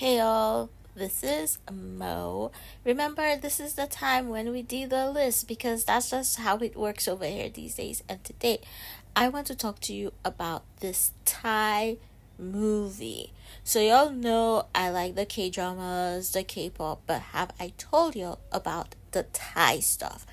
Hey all, this is Mo. Remember, this is the time when we do the list because that's just how it works over here these days. And today, I want to talk to you about this Thai movie. So, y'all know I like the K dramas, the K pop, but have I told y'all about the Thai stuff?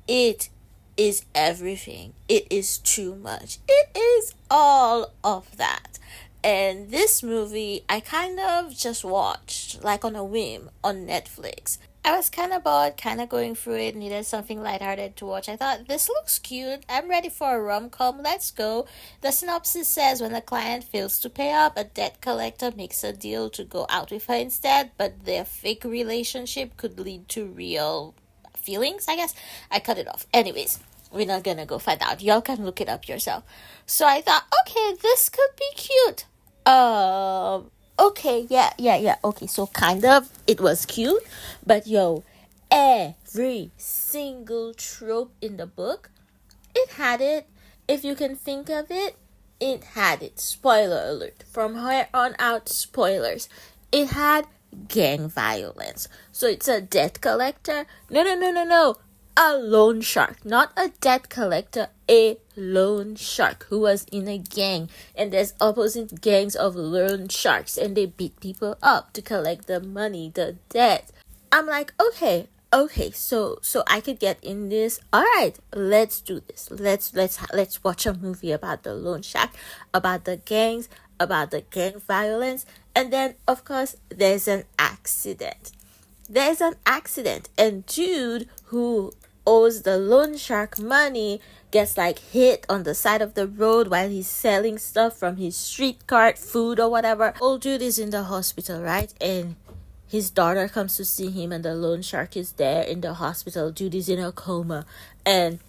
It is everything, it is too much, it is all of that. And this movie, I kind of just watched, like on a whim, on Netflix. I was kind of bored, kind of going through it, needed something lighthearted to watch. I thought, this looks cute. I'm ready for a rom com. Let's go. The synopsis says when a client fails to pay up, a debt collector makes a deal to go out with her instead, but their fake relationship could lead to real feelings, I guess. I cut it off. Anyways, we're not gonna go find out. Y'all can look it up yourself. So I thought, okay, this could be cute. Okay, yeah. Okay, so kind of it was cute, but yo, every single trope in the book, it had it. If you can think of it, it had it. Spoiler alert. From here on out, spoilers. It had gang violence. So it's a debt collector. No. A loan shark, not a debt collector, a loan shark who was in a gang. And there's opposite gangs of loan sharks, and they beat people up to collect the money, the debt. I'm like, okay, so I could get in this. All right, let's do this. Let's watch a movie about the loan shark, about the gangs, about the gang violence, and then of course there's an accident, and dude who owes the loan shark money gets like hit on the side of the road while he's selling stuff from his street cart, food or whatever. Old dude is in the hospital, right? And his daughter comes to see him, and the loan shark is there in the hospital. Dude is in a coma, and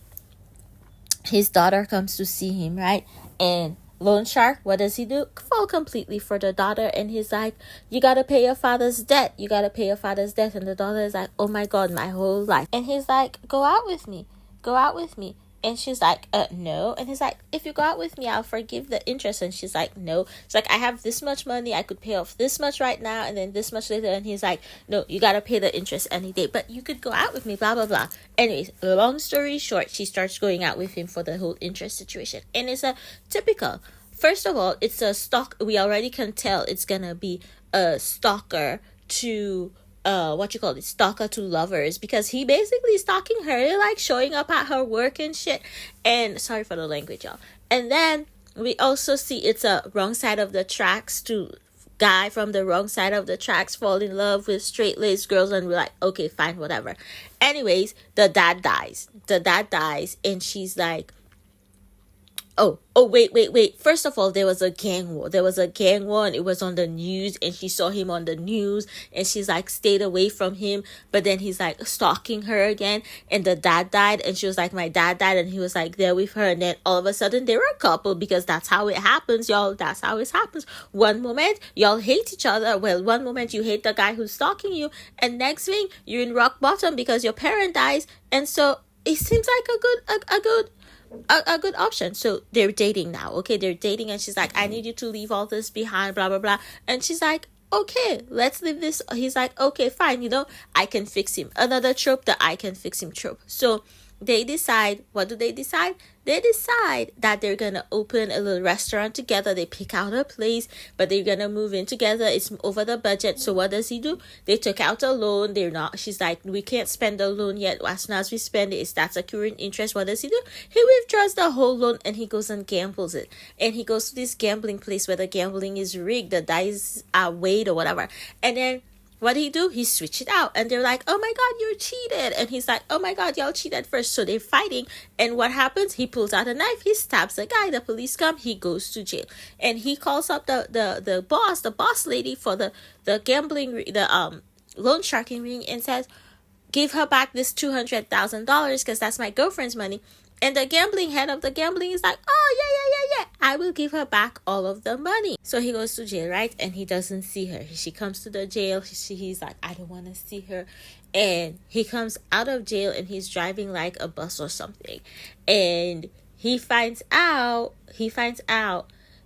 his daughter comes to see him, right? And loan shark, what does he do? Fall completely for the daughter, and he's like, you gotta pay your father's debt. You gotta pay your father's debt. And the daughter is like, oh my god, my whole life. And he's like, go out with me. Go out with me. And she's like, no. And he's like, if you go out with me, I'll forgive the interest. And she's like, no. It's like, I have this much money. I could pay off this much right now and then this much later. And he's like, no, you gotta pay the interest any day. But you could go out with me, blah, blah, blah. Anyways, long story short, she starts going out with him for the whole interest situation. And it's a typical. First of all, it's a stalk. We already can tell it's gonna be a stalker to stalker to lovers, because he basically stalking her, like showing up at her work and shit. And sorry for the language, y'all. And then we also see it's a wrong side of the tracks to guy from the wrong side of the tracks fall in love with straight-laced girls, and we're like, okay, fine, whatever. Anyways, the dad dies, and she's like, wait. First of all, there was a gang war. And it was on the news, and she saw him on the news, and she's like, stayed away from him. But then he's like stalking her again, and the dad died, and she was like, my dad died, and he was like there with her. And then all of a sudden, they were a couple, because that's how it happens, y'all. That's how it happens. One moment, y'all hate each other. Well, one moment you hate the guy who's stalking you, and next thing, you're in rock bottom because your parent dies. And so it seems like a good option. So they're dating now. Okay, they're dating, and she's like, I need you to leave all this behind, blah blah blah. And she's like, okay, let's leave this. He's like, okay, fine, I can fix him. Another trope, the I can fix him trope. So they decide, what do they decide? They decide that they're gonna open a little restaurant together. They pick out a place, but they're gonna move in together. It's over the budget. So what does he do? They took out a loan. She's like, we can't spend the loan yet. As soon as we spend it, that's accruing interest. What does he do? He withdraws the whole loan, and he goes and gambles it. And he goes to this gambling place where the gambling is rigged, the dice are weighed or whatever. And then what did he do? He switched it out. And they're like, oh my god, you're cheated. And he's like, oh my god, y'all cheated first. So they're fighting. And what happens? He pulls out a knife. He stabs the guy. The police come. He goes to jail. And he calls up the boss lady for the gambling, the loan sharking ring, and says, give her back this $200,000 because that's my girlfriend's money. And the gambling head of the gambling is like, oh, yeah. I will give her back all of the money. So he goes to jail, right? And he doesn't see her. She comes to the jail. He's like, I don't want to see her. And he comes out of jail, and he's driving like a bus or something. And he finds out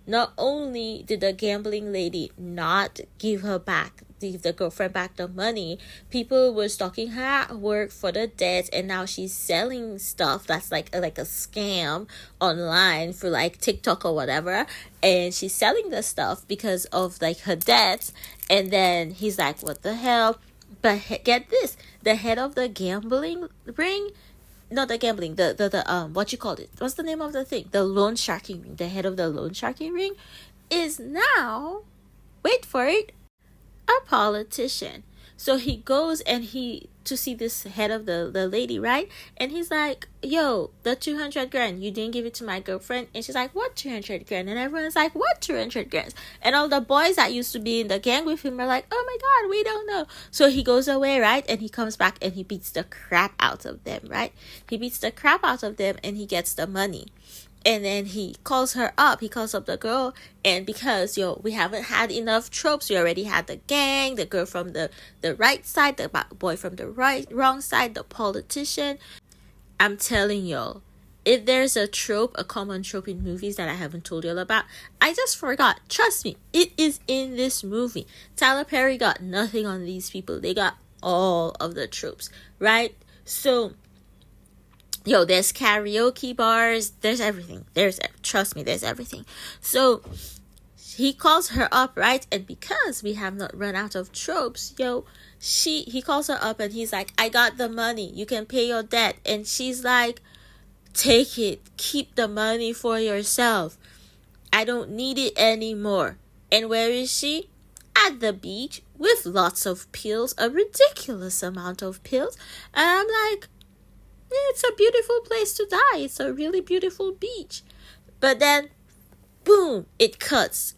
Not only did the gambling lady not give the girlfriend back the money, people were stalking her at work for the debt, and now she's selling stuff that's like a scam online for like TikTok or whatever, and she's selling the stuff because of like her debts. And then he's like, what the hell? But get this, the head of the gambling ring, not the gambling, the what you called it? What's the name of the thing? The loan sharking ring. The head of the loan sharking ring is now, wait for it, a politician. So he goes and he to see this head of the lady, right? And he's like, yo, the 200 grand, you didn't give it to my girlfriend. And she's like, what 200 grand? And everyone's like, what 200 grand? And all the boys that used to be in the gang with him are like, oh my God, we don't know. So he goes away, right? And he comes back and he beats the crap out of them, right? He beats the crap out of them and he gets the money. And then he calls her up. He calls up the girl. And because, we haven't had enough tropes. We already had the gang, the girl from the right side, the boy from the wrong side, the politician. I'm telling y'all, if there's a trope, a common trope in movies that I haven't told y'all about, I just forgot. Trust me, it is in this movie. Tyler Perry got nothing on these people. They got all of the tropes, right? So, there's karaoke bars, there's everything. Trust me, there's everything. So he calls her up, right? And because we have not run out of tropes, he calls her up and he's like, I got the money, you can pay your debt. And she's like, take it, keep the money for yourself, I don't need it anymore. And where is she? At the beach with lots of pills, a ridiculous amount of pills. And I'm like, it's a beautiful place to die. It's a really beautiful beach. But then, boom, it cuts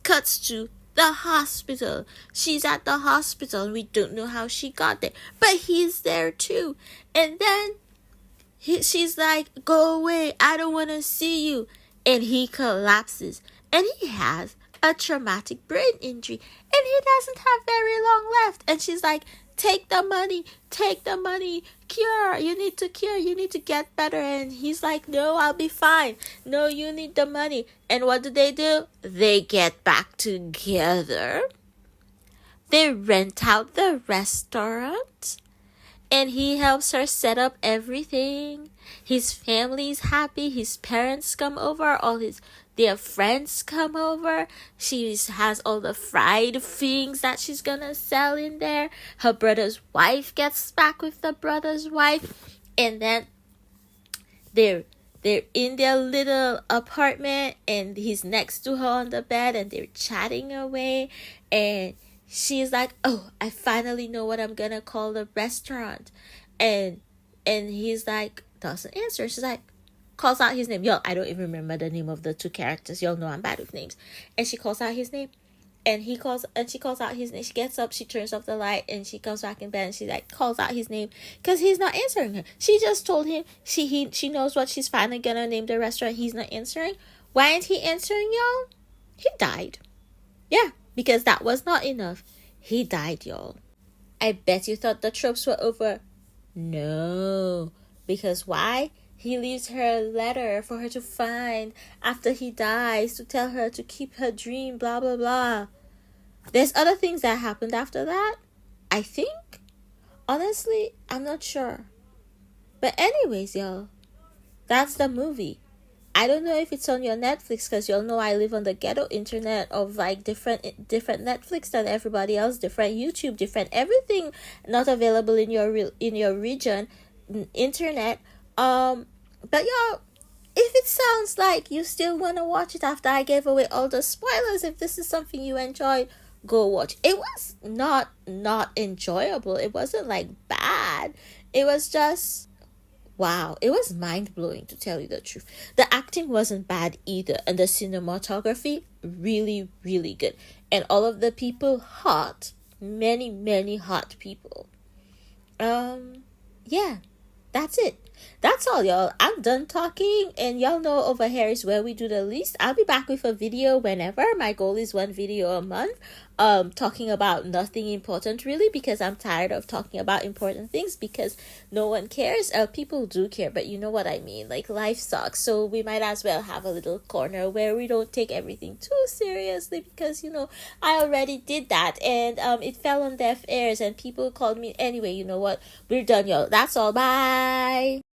to the hospital. She's at the hospital and we don't know how she got there. But he's there too. And then she's like, go away, I don't want to see you. And he collapses. And he has a traumatic brain injury. And he doesn't have very long left. And she's like, take the money, cure, you need to get better. And he's like, no, I'll be fine. No, you need the money. And what do? They get back together. They rent out the restaurant. And he helps her set up everything. His family's happy. His parents come over. Their friends come over. She has all the fried things that she's gonna sell in there. Her brother's wife gets back with the brother's wife. And then they're in their little apartment and he's next to her on the bed and they're chatting away. And she's like, oh, I finally know what I'm gonna call the restaurant. And he's like, doesn't answer. She's like, calls out his name. I don't even remember the name of the two characters. Y'all know I'm bad with names. And she calls out his name. And she calls out his name. She gets up, she turns off the light, and she comes back in bed and she calls out his name because he's not answering her. She just told him she knows what she's finally gonna name the restaurant. He's not answering. Why ain't he answering, y'all? He died. Yeah, because that was not enough. He died, y'all. I bet you thought the tropes were over. No. Because why? He leaves her a letter for her to find after he dies to tell her to keep her dream, blah, blah, blah. There's other things that happened after that, I think. Honestly, I'm not sure. But anyways, y'all, that's the movie. I don't know if it's on your Netflix because y'all know I live on the ghetto internet of different Netflix than everybody else, different YouTube, different everything not available in your region internet. But y'all, if it sounds like you still want to watch it after I gave away all the spoilers, if this is something you enjoy, go watch. It was not enjoyable. It wasn't bad. It was just, wow. It was mind-blowing, to tell you the truth. The acting wasn't bad either. And the cinematography, really, really good. And all of the people, hot. Many, many hot people. Yeah. That's it. That's all, y'all. I'm done talking, and y'all know over here is where we do the least. I'll be back with a video whenever. My goal is one video a month. talking about nothing important really, because I'm tired of talking about important things because no one cares. People do care, but you know what I mean. Like, life sucks, so we might as well have a little corner where we don't take everything too seriously, because I already did that, and it fell on deaf ears, and people called me anyway. You know what? We're done, y'all. That's all. Bye.